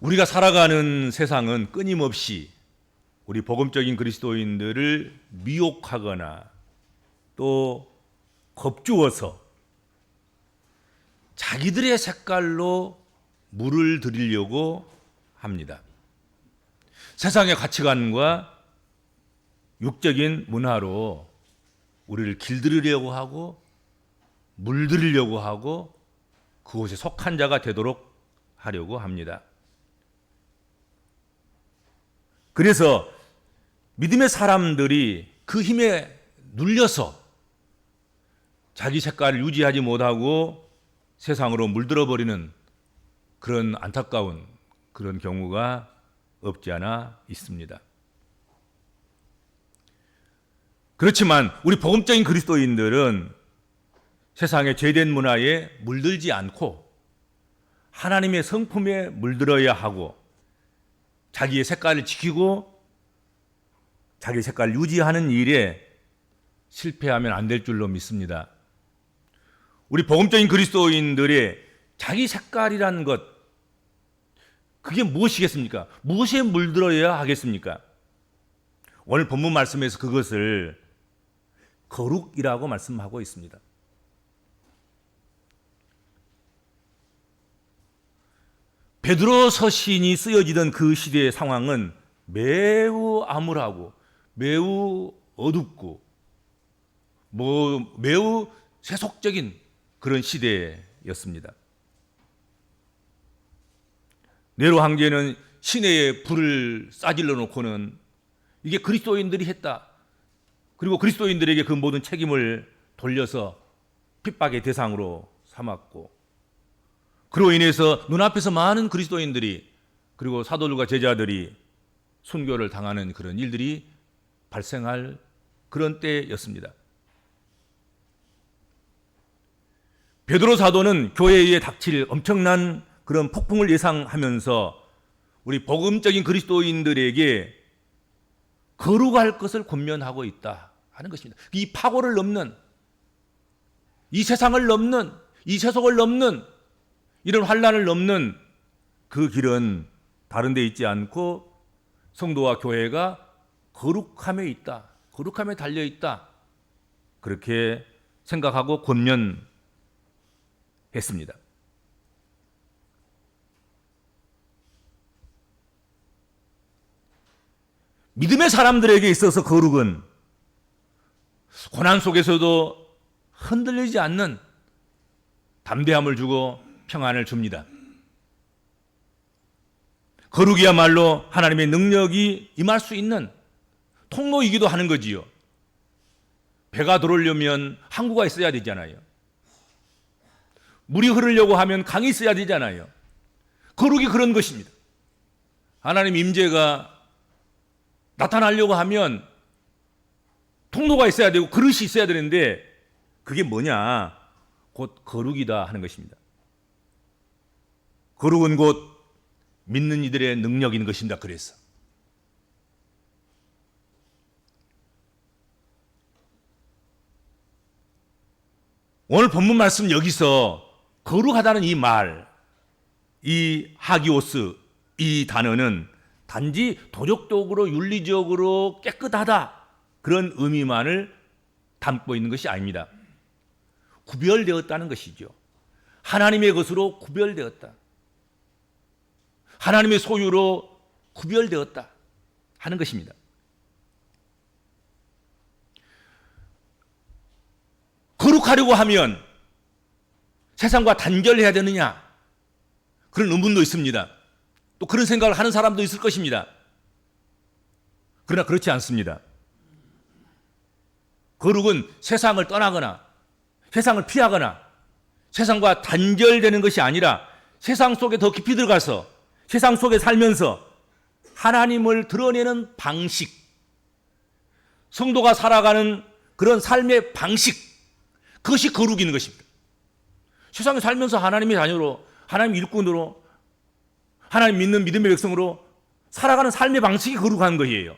우리가 살아가는 세상은 끊임없이 우리 복음적인 그리스도인들을 미혹하거나 또 겁주어서 자기들의 색깔로 물을 들이려고 합니다. 세상의 가치관과 육적인 문화로 우리를 길들이려고 하고 물들이려고 하고 그곳에 속한 자가 되도록 하려고 합니다. 그래서 믿음의 사람들이 그 힘에 눌려서 자기 색깔을 유지하지 못하고 세상으로 물들어버리는 그런 안타까운 그런 경우가 없지 않아 있습니다. 그렇지만 우리 복음적인 그리스도인들은 세상의 죄된 문화에 물들지 않고 하나님의 성품에 물들어야 하고 자기의 색깔을 지키고 자기 색깔을 유지하는 일에 실패하면 안 될 줄로 믿습니다. 우리 복음적인 그리스도인들의 자기 색깔이라는 것, 그게 무엇이겠습니까? 무엇에 물들어야 하겠습니까? 오늘 본문 말씀에서 그것을 거룩이라고 말씀하고 있습니다. 베드로 서신이 쓰여지던 그 시대의 상황은 매우 암울하고 매우 어둡고 매우 세속적인 그런 시대였습니다. 네로 황제는 시내에 불을 싸질러 놓고는 이게 그리스도인들이 했다. 그리고 그리스도인들에게 그 모든 책임을 돌려서 핍박의 대상으로 삼았고, 그로 인해서 눈앞에서 많은 그리스도인들이 그리고 사도들과 제자들이 순교를 당하는 그런 일들이 발생할 그런 때였습니다. 베드로 사도는 교회에 닥칠 엄청난 그런 폭풍을 예상하면서 우리 복음적인 그리스도인들에게 거룩할 것을 권면하고 있다 하는 것입니다. 이 파고를 넘는, 이 세상을 넘는, 이 세속을 넘는, 이런 환난을 넘는 그 길은 다른 데 있지 않고 성도와 교회가 거룩함에 있다, 거룩함에 달려 있다, 그렇게 생각하고 권면했습니다. 믿음의 사람들에게 있어서 거룩은 고난 속에서도 흔들리지 않는 담대함을 주고 평안을 줍니다. 거룩이야말로 하나님의 능력이 임할 수 있는 통로이기도 하는 거지요. 배가 들어오려면 항구가 있어야 되잖아요. 물이 흐르려고 하면 강이 있어야 되잖아요. 거룩이 그런 것입니다. 하나님 임재가 나타나려고 하면 통로가 있어야 되고 그릇이 있어야 되는데 그게 뭐냐? 곧 거룩이다 하는 것입니다. 거룩은 곧 믿는 이들의 능력인 것입니다. 그래서 오늘 본문 말씀 여기서 거룩하다는 이 말, 이 하기오스, 이 단어는 단지 도덕적으로 윤리적으로 깨끗하다 그런 의미만을 담고 있는 것이 아닙니다. 구별되었다는 것이죠. 하나님의 것으로 구별되었다. 하나님의 소유로 구별되었다 하는 것입니다. 거룩하려고 하면 세상과 단절해야 되느냐? 그런 의문도 있습니다. 또 그런 생각을 하는 사람도 있을 것입니다. 그러나 그렇지 않습니다. 거룩은 세상을 떠나거나 세상을 피하거나 세상과 단절되는 것이 아니라 세상 속에 더 깊이 들어가서 세상 속에 살면서 하나님을 드러내는 방식, 성도가 살아가는 그런 삶의 방식, 그것이 거룩이 있는 것입니다. 세상에 살면서 하나님의 자녀로, 하나님 일꾼으로, 하나님 믿는 믿음의 백성으로 살아가는 삶의 방식이 거룩한 것이에요.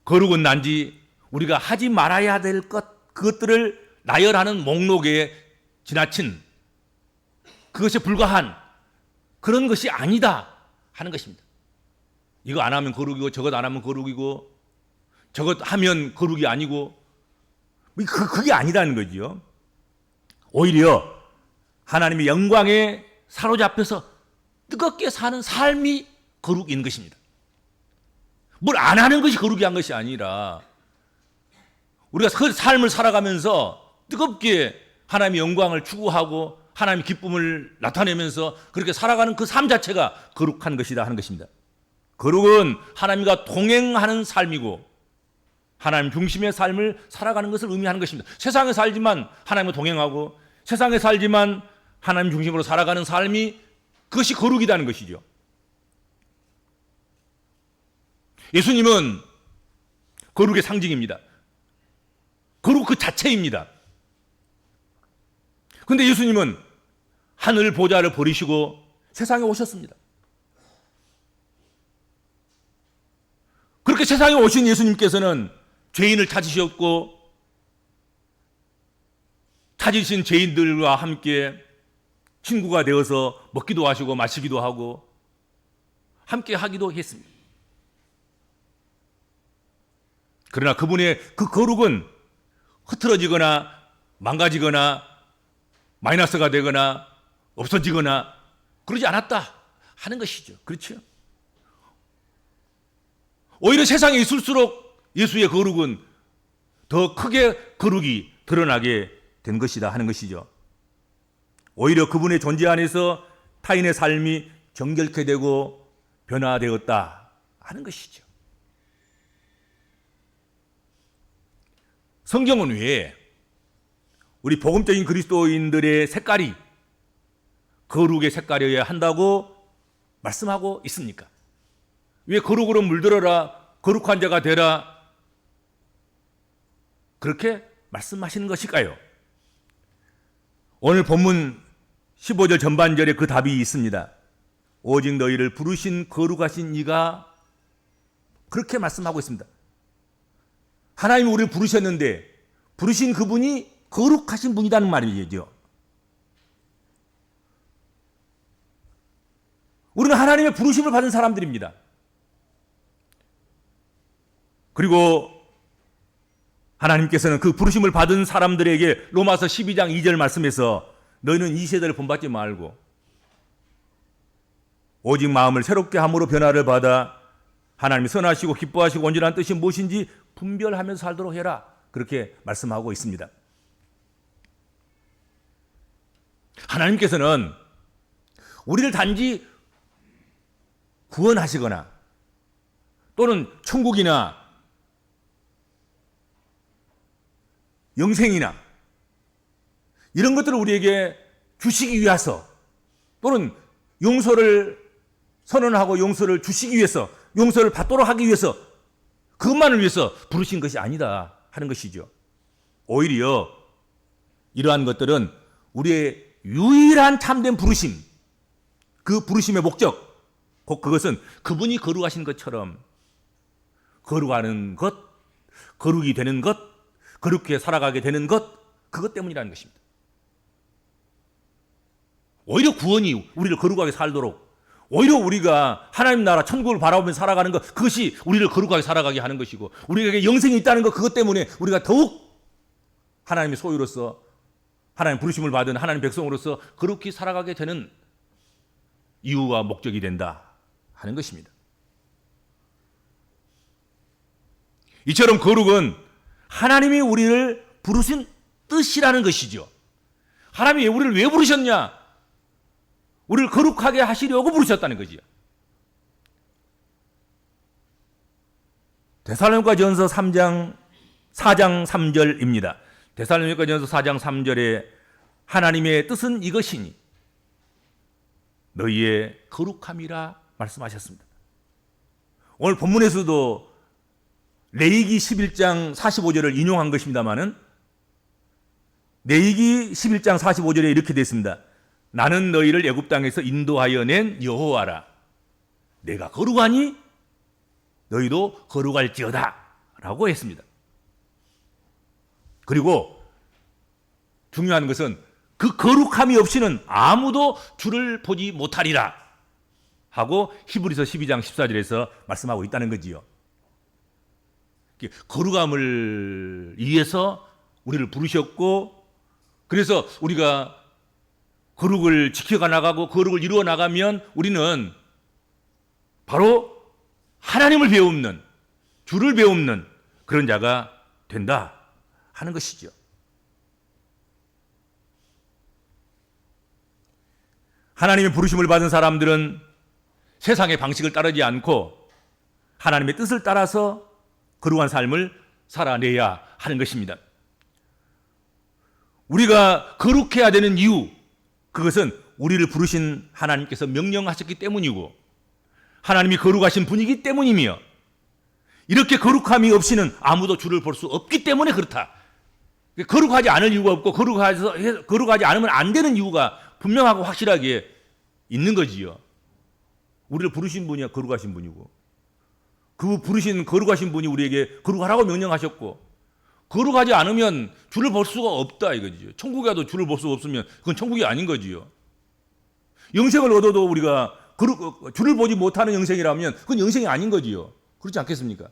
거룩은 단지 우리가 하지 말아야 될 것, 그것들을 나열하는 목록에 지나친 그것에 불과한 그런 것이 아니다 하는 것입니다. 이거 안 하면 거룩이고 저것 안 하면 거룩이고 저것 하면 거룩이 아니고 그게 아니라는 거지요. 오히려 하나님의 영광에 사로잡혀서 뜨겁게 사는 삶이 거룩인 것입니다. 뭘 안 하는 것이 거룩이 한 것이 아니라 우리가 그 삶을 살아가면서 뜨겁게 하나님의 영광을 추구하고 하나님의 기쁨을 나타내면서 그렇게 살아가는 그 삶 자체가 거룩한 것이다 하는 것입니다. 거룩은 하나님과 동행하는 삶이고 하나님 중심의 삶을 살아가는 것을 의미하는 것입니다. 세상에 살지만 하나님과 동행하고 세상에 살지만 하나님 중심으로 살아가는 삶이 그것이 거룩이라는 것이죠. 예수님은 거룩의 상징입니다. 거룩 그 자체입니다. 그런데 예수님은 하늘 보좌를 버리시고 세상에 오셨습니다. 그렇게 세상에 오신 예수님께서는 죄인을 찾으셨고 찾으신 죄인들과 함께 친구가 되어서 먹기도 하시고 마시기도 하고 함께 하기도 했습니다. 그러나 그분의 그 거룩은 흐트러지거나 망가지거나 마이너스가 되거나 없어지거나 그러지 않았다 하는 것이죠. 그렇죠? 오히려 세상에 있을수록 예수의 거룩은 더 크게 거룩이 드러나게 된 것이다 하는 것이죠. 오히려 그분의 존재 안에서 타인의 삶이 정결케 되고 변화되었다 하는 것이죠. 성경은 왜 우리 복음적인 그리스도인들의 색깔이 거룩의 색깔이어야 한다고 말씀하고 있습니까? 왜 거룩으로 물들어라, 거룩한 자가 되라 그렇게 말씀하시는 것일까요? 오늘 본문 15절 전반절에 그 답이 있습니다. 오직 너희를 부르신 거룩하신 이가 그렇게 말씀하고 있습니다. 하나님이 우리를 부르셨는데 부르신 그분이 거룩하신 분이라는 말이죠. 우리는 하나님의 부르심을 받은 사람들입니다. 그리고 하나님께서는 그 부르심을 받은 사람들에게 로마서 12장 2절 말씀에서 너희는 이 세대를 본받지 말고 오직 마음을 새롭게 함으로 변화를 받아 하나님이 선하시고 기뻐하시고 온전한 뜻이 무엇인지 분별하면서 살도록 해라. 그렇게 말씀하고 있습니다. 하나님께서는 우리를 단지 구원하시거나 또는 천국이나 영생이나 이런 것들을 우리에게 주시기 위해서 또는 용서를 선언하고 용서를 주시기 위해서 용서를 받도록 하기 위해서 그것만을 위해서 부르신 것이 아니다 하는 것이죠. 오히려 이러한 것들은 우리의 유일한 참된 부르심, 그 부르심의 목적, 곧 그것은 그분이 거룩하신 것처럼 거룩하는 것, 거룩이 되는 것, 거룩하게 살아가게 되는 것, 그것 때문이라는 것입니다. 오히려 구원이 우리를 거룩하게 살도록, 오히려 우리가 하나님 나라 천국을 바라보며 살아가는 것, 그것이 우리를 거룩하게 살아가게 하는 것이고 우리에게 영생이 있다는 것, 그것 때문에 우리가 더욱 하나님의 소유로서 하나님 부르심을 받은 하나님 백성으로서 거룩히 살아가게 되는 이유와 목적이 된다 하는 것입니다. 이처럼 거룩은 하나님이 우리를 부르신 뜻이라는 것이죠. 하나님이 우리를 왜 부르셨냐? 우리를 거룩하게 하시려고 부르셨다는 거지요. 데살로니가전서 4장 3절입니다. 데살로니가전서 4장 3절에 하나님의 뜻은 이것이니 너희의 거룩함이라 말씀하셨습니다. 오늘 본문에서도 레위기 11장 45절을 인용한 것입니다마는 레위기 11장 45절에 이렇게 되어 있습니다. 나는 너희를 애굽 땅에서 인도하여 낸 여호와라. 내가 거룩하니 너희도 거룩할지어다 라고 했습니다. 그리고 중요한 것은 그 거룩함이 없이는 아무도 주를 보지 못하리라 하고 히브리서 12장 14절에서 말씀하고 있다는 거지요. 거룩함을 위해서 우리를 부르셨고, 그래서 우리가 거룩을 지켜가 나가고 거룩을 이루어 나가면 우리는 바로 하나님을 배우는, 주를 배우는 그런 자가 된다 하는 것이죠. 하나님의 부르심을 받은 사람들은 세상의 방식을 따르지 않고 하나님의 뜻을 따라서 거룩한 삶을 살아내야 하는 것입니다. 우리가 거룩해야 되는 이유, 그것은 우리를 부르신 하나님께서 명령하셨기 때문이고 하나님이 거룩하신 분이기 때문이며, 이렇게 거룩함이 없이는 아무도 주를 볼 수 없기 때문에 그렇다. 거룩하지 않을 이유가 없고 거룩하지 않으면 안 되는 이유가 분명하고 확실하게 있는 거지요. 우리를 부르신 분이 거룩하신 분이고, 그 부르신 거룩하신 분이 우리에게 거룩하라고 명령하셨고, 거룩하지 않으면 주를 볼 수가 없다 이거지요. 천국에 가도 주를 볼 수 없으면 그건 천국이 아닌 거지요. 영생을 얻어도 우리가 주를 보지 못하는 영생이라면 그건 영생이 아닌 거지요. 그렇지 않겠습니까?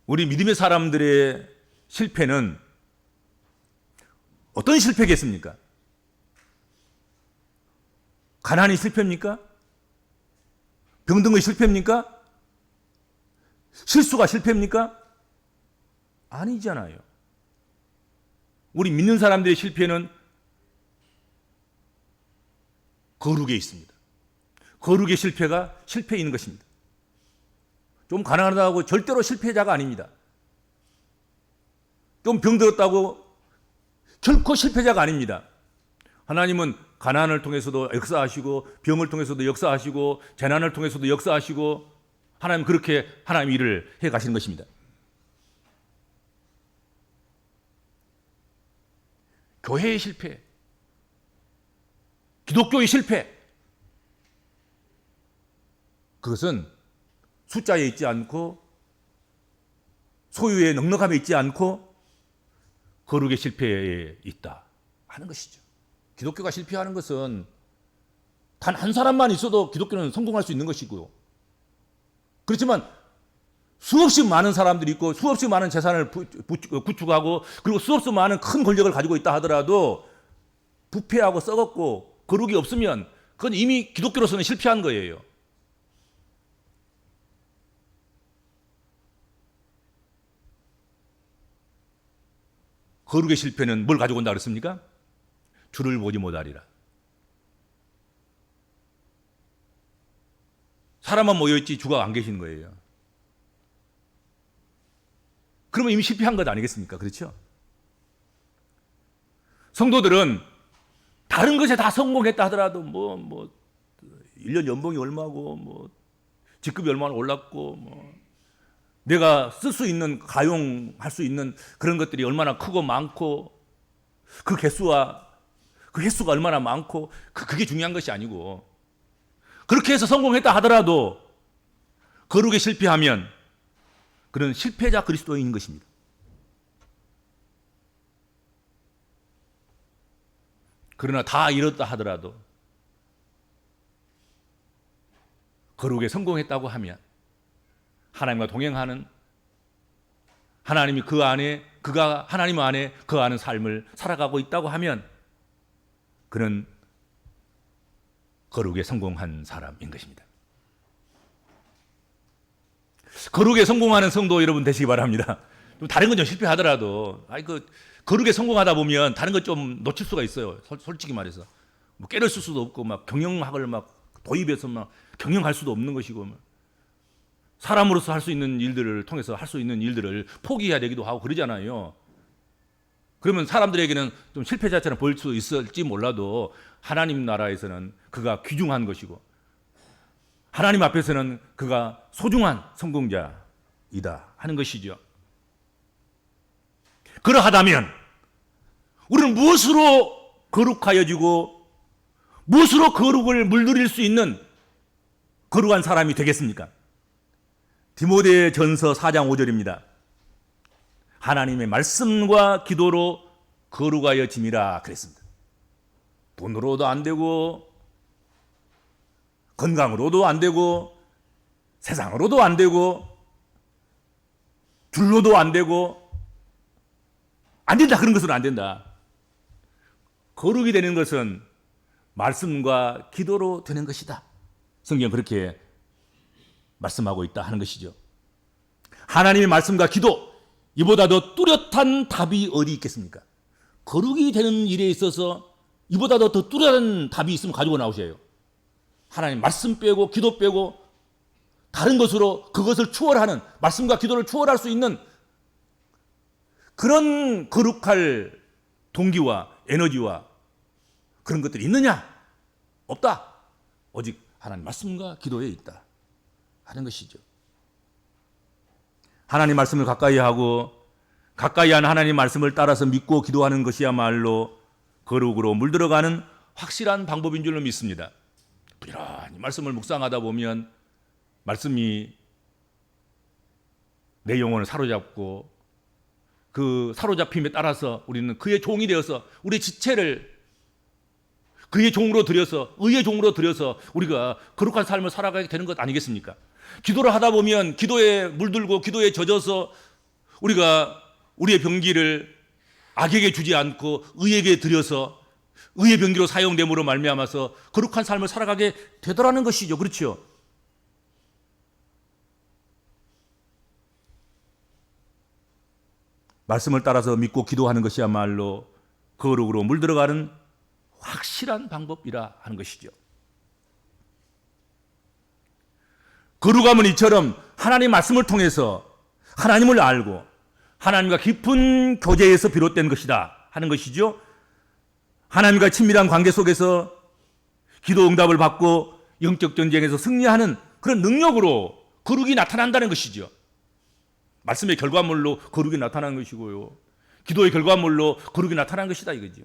우리 믿음의 사람들의 실패는 어떤 실패겠습니까? 가난이 실패입니까? 병든의 실패입니까? 실수가 실패입니까? 아니잖아요. 우리 믿는 사람들의 실패는 거룩에 있습니다. 거룩의 실패가 실패인 것입니다. 좀 가난하다고 절대로 실패자가 아닙니다. 좀 병들었다고 결코 실패자가 아닙니다. 하나님은 가난을 통해서도 역사하시고 병을 통해서도 역사하시고 재난을 통해서도 역사하시고, 하나님 그렇게 하나님 일을 해 가시는 것입니다. 교회의 실패, 기독교의 실패, 그것은 숫자에 있지 않고 소유의 넉넉함에 있지 않고 거룩의 실패에 있다 하는 것이죠. 기독교가 실패하는 것은 단 한 사람만 있어도 기독교는 성공할 수 있는 것이고요. 그렇지만 수없이 많은 사람들이 있고 수없이 많은 재산을 구축하고 그리고 수없이 많은 큰 권력을 가지고 있다 하더라도 부패하고 썩었고 거룩이 없으면 그건 이미 기독교로서는 실패한 거예요. 거룩의 실패는 뭘 가지고 온다 그랬습니까? 주를 보지 못하리라. 사람만 모여있지 주가 안 계신 거예요. 그러면 이미 실패한 것 아니겠습니까? 그렇죠? 성도들은 다른 것에 다 성공했다 하더라도 1년 연봉이 얼마고 직급이 얼마나 올랐고 내가 쓸 수 있는 가용할 수 있는 그런 것들이 얼마나 크고 많고 그 횟수가 얼마나 많고 그게 중요한 것이 아니고, 그렇게 해서 성공했다 하더라도 거룩에 실패하면 그는 실패자 그리스도인인 것입니다. 그러나 다 이뤘다 하더라도 거룩에 성공했다고 하면 하나님과 동행하는, 하나님이 그가 하나님 안에 거하는 삶을 살아가고 있다고 하면 그는 거룩에 성공한 사람인 것입니다. 거룩에 성공하는 성도 여러분 되시기 바랍니다. 다른 건 좀 실패하더라도 거룩에 성공하다 보면 다른 것 좀 놓칠 수가 있어요. 솔직히 말해서 깨를 쓸 수도 없고 경영학을 도입해서 경영할 수도 없는 것이고 사람으로서 할 수 있는 일들을 통해서 할 수 있는 일들을 포기해야 되기도 하고 그러잖아요. 그러면 사람들에게는 좀 실패자처럼 보일 수 있을지 몰라도 하나님 나라에서는 그가 귀중한 것이고 하나님 앞에서는 그가 소중한 성공자이다 하는 것이죠. 그러하다면 우리는 무엇으로 거룩하여지고 무엇으로 거룩을 물들일 수 있는 거룩한 사람이 되겠습니까? 디모데전서 4장 5절입니다. 하나님의 말씀과 기도로 거룩하여 짐이라 그랬습니다. 돈으로도 안 되고 건강으로도 안 되고 세상으로도 안 되고 둘로도 안 되고 안 된다. 그런 것으로 안 된다. 거룩이 되는 것은 말씀과 기도로 되는 것이다. 성경은 그렇게 말씀하고 있다 하는 것이죠. 하나님의 말씀과 기도, 이보다 더 뚜렷한 답이 어디 있겠습니까? 거룩이 되는 일에 있어서 이보다 더 뚜렷한 답이 있으면 가지고 나오셔요. 하나님 말씀 빼고 기도 빼고 다른 것으로 그것을 추월하는, 말씀과 기도를 추월할 수 있는 그런 거룩할 동기와 에너지와 그런 것들이 있느냐? 없다. 오직 하나님 말씀과 기도에 있다 하는 것이죠. 하나님 말씀을 가까이 하고 가까이 한 하나님 말씀을 따라서 믿고 기도하는 것이야말로 거룩으로 물들어가는 확실한 방법인 줄로 믿습니다. 부지런히 말씀을 묵상하다 보면 말씀이 내 영혼을 사로잡고 그 사로잡힘에 따라서 우리는 그의 종이 되어서 우리 지체를 그의 종으로 들여서, 의의 종으로 들여서 우리가 거룩한 삶을 살아가게 되는 것 아니겠습니까? 기도를 하다 보면 기도에 물들고 기도에 젖어서 우리가 우리의 병기를 악에게 주지 않고 의에게 들여서 의의 병기로 사용됨으로 말미암아서 거룩한 삶을 살아가게 되더라는 것이죠. 그렇죠? 말씀을 따라서 믿고 기도하는 것이야말로 거룩으로 물들어가는 확실한 방법이라 하는 것이죠. 거룩함은 이처럼 하나님의 말씀을 통해서 하나님을 알고 하나님과 깊은 교제에서 비롯된 것이다 하는 것이죠. 하나님과 친밀한 관계 속에서 기도 응답을 받고 영적 전쟁에서 승리하는 그런 능력으로 거룩이 나타난다는 것이죠. 말씀의 결과물로 거룩이 나타나는 것이고요. 기도의 결과물로 거룩이 나타나는 것이다 이거죠.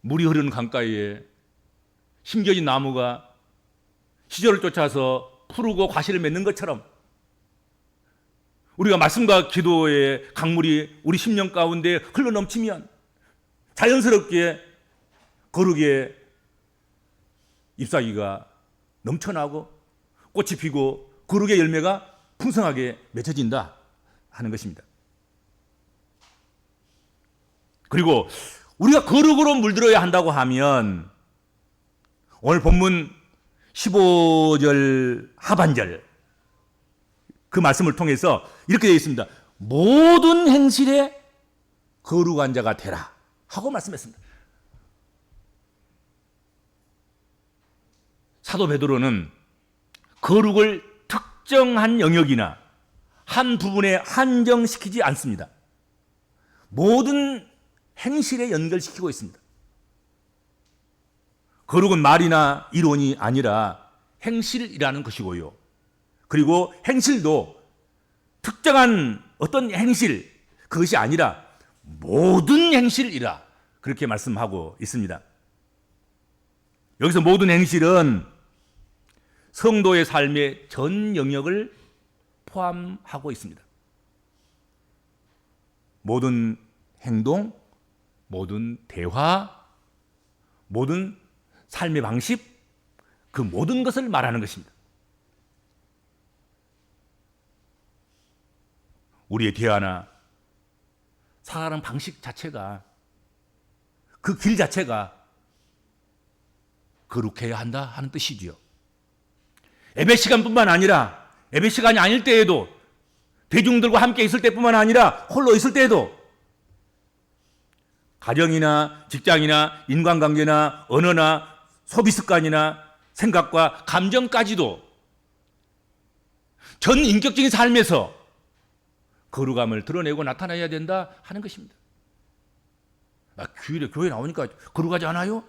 물이 흐르는 강가에 심겨진 나무가 시절을 쫓아서 푸르고 과실을 맺는 것처럼 우리가 말씀과 기도의 강물이 우리 심령 가운데 흘러넘치면 자연스럽게 거룩의 잎사귀가 넘쳐나고 꽃이 피고 거룩의 열매가 풍성하게 맺혀진다 하는 것입니다. 그리고 우리가 거룩으로 물들어야 한다고 하면 오늘 본문 15절 하반절 그 말씀을 통해서 이렇게 되어 있습니다. 모든 행실에 거룩한 자가 되라 하고 말씀했습니다. 사도 베드로는 거룩을 특정한 영역이나 한 부분에 한정시키지 않습니다. 모든 행실에 연결시키고 있습니다. 거룩은 말이나 이론이 아니라 행실이라는 것이고요. 그리고 행실도 특정한 어떤 행실, 그것이 아니라 모든 행실이라 그렇게 말씀하고 있습니다. 여기서 모든 행실은 성도의 삶의 전 영역을 포함하고 있습니다. 모든 행동, 모든 대화, 모든 삶의 방식, 그 모든 것을 말하는 것입니다. 우리의 대화나 살아가는 방식 자체가, 그 길 자체가 거룩해야 한다 하는 뜻이지요. 예배 시간뿐만 아니라 예배 시간이 아닐 때에도, 대중들과 함께 있을 때뿐만 아니라 홀로 있을 때에도, 가정이나 직장이나 인간관계나 언어나 소비 습관이나 생각과 감정까지도 전 인격적인 삶에서 거룩함을 드러내고 나타내야 된다 하는 것입니다. 나 주일에 교회 나오니까 거룩하지 않아요?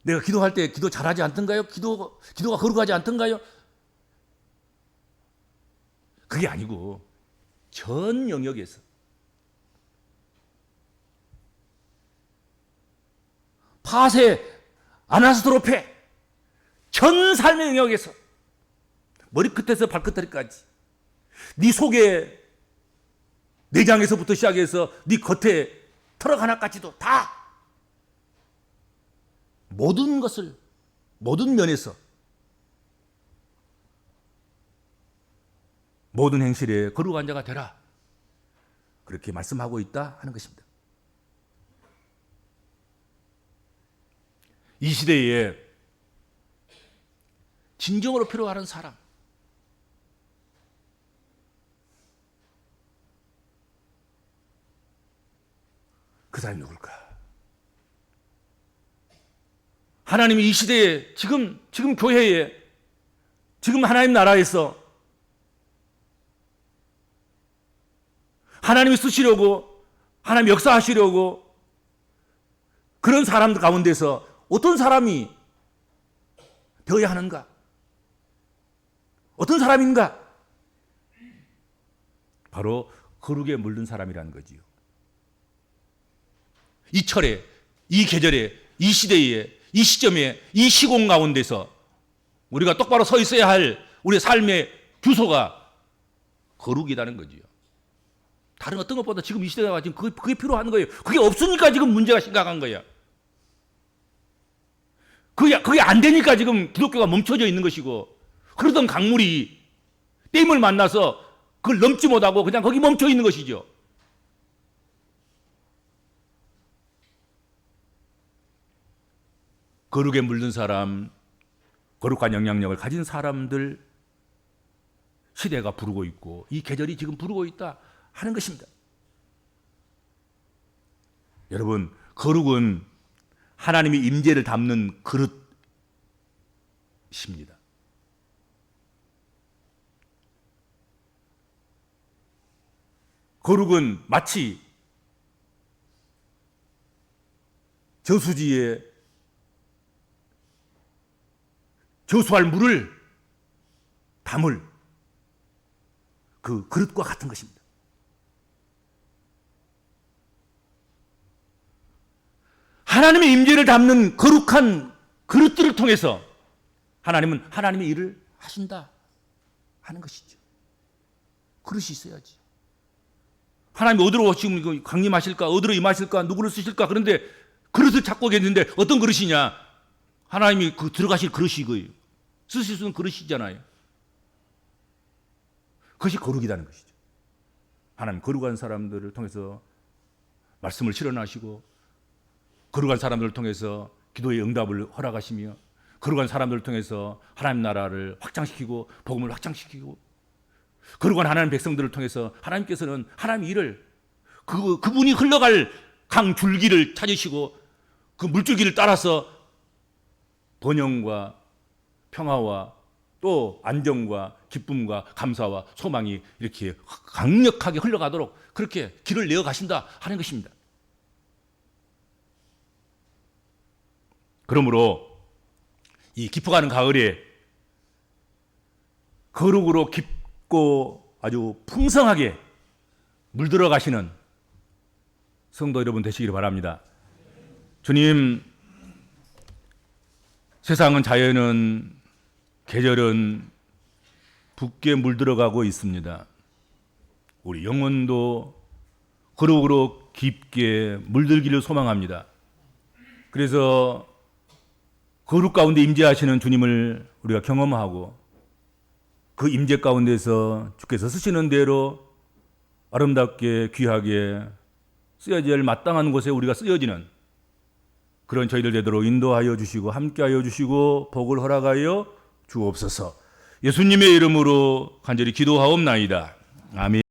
내가 기도할 때 기도 잘하지 않던가요? 기도가 거룩하지 않던가요? 그게 아니고 전 영역에서 파쇄, 아나스트로페 전 삶의 영역에서 머리끝에서 발끝다리까지 네 속에 내장에서부터 시작해서 네 겉에 털어 하나까지도 다 모든 것을 모든 면에서 모든 행실에 거룩한 자가 되라. 그렇게 말씀하고 있다 하는 것입니다. 이 시대에 진정으로 필요하는 사람, 그 사람이 누굴까? 하나님이 이 시대에 지금 교회에 지금 하나님 나라에서 하나님이 쓰시려고 하나님 역사하시려고 그런 사람들 가운데서 어떤 사람이 되어야 하는가? 어떤 사람인가? 바로 거룩에 물든 사람이라는 거지요. 이 철에, 이 계절에, 이 시대에, 이 시점에, 이 시공 가운데서 우리가 똑바로 서 있어야 할 우리의 삶의 주소가 거룩이라는 거지요. 다른 어떤 것보다 지금 이 시대가 지금 그게 필요한 거예요. 그게 없으니까 지금 문제가 심각한 거야. 그게 안 되니까 지금 기독교가 멈춰져 있는 것이고, 그러던 강물이 댐을 만나서 그걸 넘지 못하고 그냥 거기 멈춰 있는 것이죠. 거룩에 물든 사람, 거룩한 영향력을 가진 사람들 시대가 부르고 있고 이 계절이 지금 부르고 있다 하는 것입니다. 여러분, 거룩은 하나님의 임재를 담는 그릇입니다. 거룩은 마치 저수지에 저수할 물을 담을 그 그릇과 같은 것입니다. 하나님의 임재를 담는 거룩한 그릇들을 통해서 하나님은 하나님의 일을 하신다 하는 것이죠. 그릇이 있어야지. 하나님이 어디로 지금 강림하실까? 어디로 임하실까? 누구를 쓰실까? 그런데 그릇을 찾고 계시는데 어떤 그릇이냐? 하나님이 들어가실 그릇이 이거예요. 쓰실 수 있는 그릇이잖아요. 그것이 거룩이라는 것이죠. 하나님 거룩한 사람들을 통해서 말씀을 실현하시고 거룩한 사람들을 통해서 기도의 응답을 허락하시며 거룩한 사람들을 통해서 하나님 나라를 확장시키고 복음을 확장시키고 거룩한 하나님 백성들을 통해서 하나님께서는 하나님 일을 그분이 흘러갈 강 줄기를 찾으시고 그 물줄기를 따라서 번영과 평화와 또 안정과 기쁨과 감사와 소망이 이렇게 강력하게 흘러가도록 그렇게 길을 내어 가신다 하는 것입니다. 그러므로 이 깊어가는 가을에 거룩으로 깊고 아주 풍성하게 물들어 가시는 성도 여러분 되시기를 바랍니다. 주님, 세상은, 자연은, 계절은 붓게 물들어가고 있습니다. 우리 영혼도 거룩으로 깊게 물들기를 소망합니다. 그래서 거룩 가운데 임재하시는 주님을 우리가 경험하고 그 임재 가운데서 주께서 쓰시는 대로 아름답게 귀하게 쓰여질 마땅한 곳에 우리가 쓰여지는 그런 저희들 되도록 인도하여 주시고 함께하여 주시고 복을 허락하여 주옵소서. 예수님의 이름으로 간절히 기도하옵나이다. 아멘.